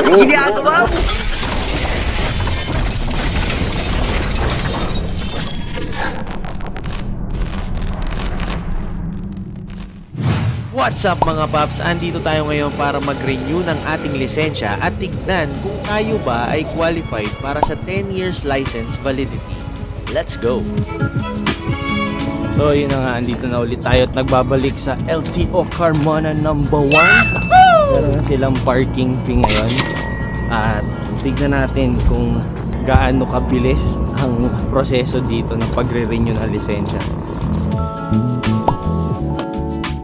Ginagawa mo! What's up mga paps? Andito tayo ngayon para mag-renew ng ating lisensya at tignan kung tayo ba ay qualified para sa 10 years license validity. Let's go! So yun na nga, andito na ulit tayo at nagbabalik sa LTO Carmona number 1. Meron na silang parking fee ngayon. At tignan natin kung gaano kabilis ang proseso dito ng pagre-renew ng lisensya.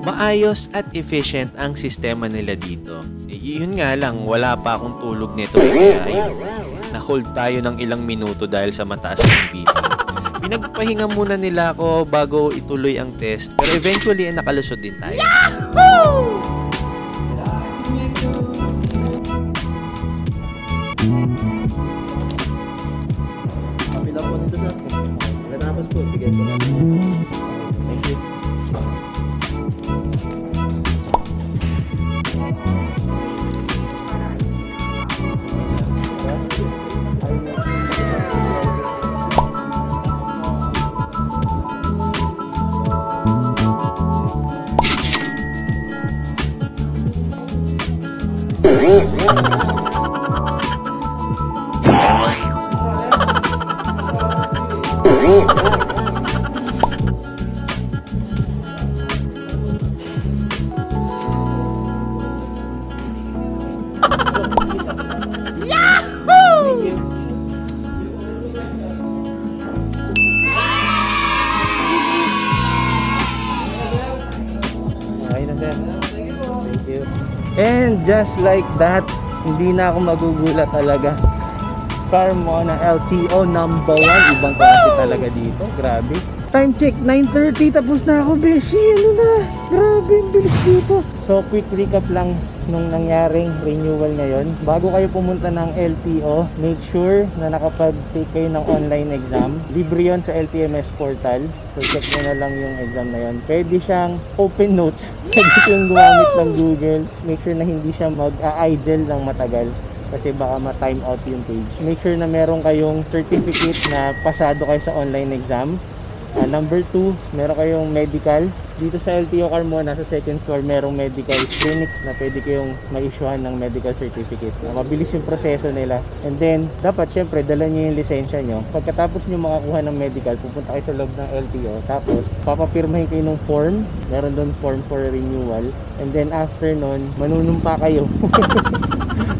Maayos at efficient ang sistema nila dito. Yun nga lang, wala pa akong tulog nito. Kaya ayun, na-hold tayo ng ilang minuto dahil sa mataas ng BP. Pinagpahinga muna nila ako bago ituloy ang test. Pero eventually, nakalusot din tayo. Yahoo! Kapila po nito sa akin. Pagkatapos po, bigay po natin. Thank you. And just like that, hindi na ako magugulat talaga. Carmona LTO number 1. Ibang klase talaga dito. Grabe. Time check, 9:30. Tapos na ako, beshi. Ano na? Grabe, ang bilis dito. So, quick recap lang nung nangyaring renewal ngayon. Bago kayo pumunta ng LTO, make sure na nakapag-take kayo ng online exam. Libre yun sa LTMS portal. So, check nyo na lang yung exam na yun. Pwede siyang open notes. Pwede siyang gumamit ng Google. Make sure na hindi siya mag-idle ng matagal. Kasi baka ma-time out yung page. Make sure na meron kayong certificate na pasado kayo sa online exam. Number 2, meron kayong medical. Dito sa LTO Carmona, sa second floor, merong medical clinic na pwede kayong ma-issuehan ng medical certificate. Mabilis yung proseso nila. And then, dapat syempre, dala nyo yung lisensya nyo. Pagkatapos nyo makakuha ng medical, pupunta kayo sa loob ng LTO. Tapos, papapirmahin kayo ng form. Meron doon form for renewal. And then, after nun, manunumpa kayo.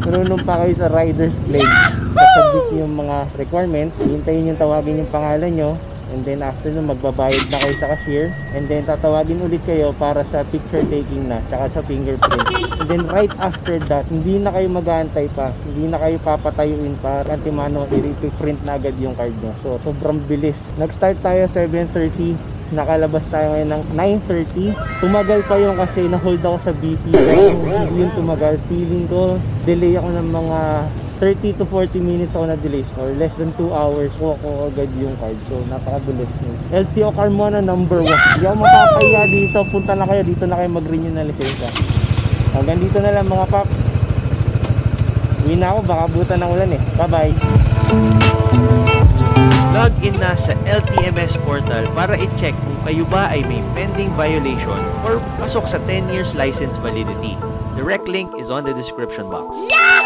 Manunumpa kayo sa rider's pledge. Sasabit yung mga requirements. Hintayin yung tawagin yung pangalan nyo. And then after nun, magbabayad na kayo sa cashier. And then tatawagin ulit kayo para sa picture taking na, tsaka sa fingerprint. And then right after that, hindi na kayo mag-aantay pa. Hindi na kayo papatayuin pa. Antimano, i-print na agad yung card nyo. So sobrang bilis. Nag-start tayo 7:30. Nakalabas tayo ngayon ng 9:30. Tumagal pa yun kasi na-hold ako sa BP. Pero hindi yun tumagal. Feeling ko, delay ako ng mga 30 to 40 minutes ako na-delay or less than 2 hours ko agad yung card. So napakabilis nyo. LTO Carmona number 1. Hindi ako makakaya dito. Punta na kayo. Dito na kayo mag-renew na lisensya. Hanggang dito na lang mga paps. Uwi na ako. Baka buta ng ulan eh. Bye bye. Log in na sa LTMS portal para i-check kung kayo ba ay may pending violation or pasok sa 10 years license validity. Direct link is on the description box. Yeah!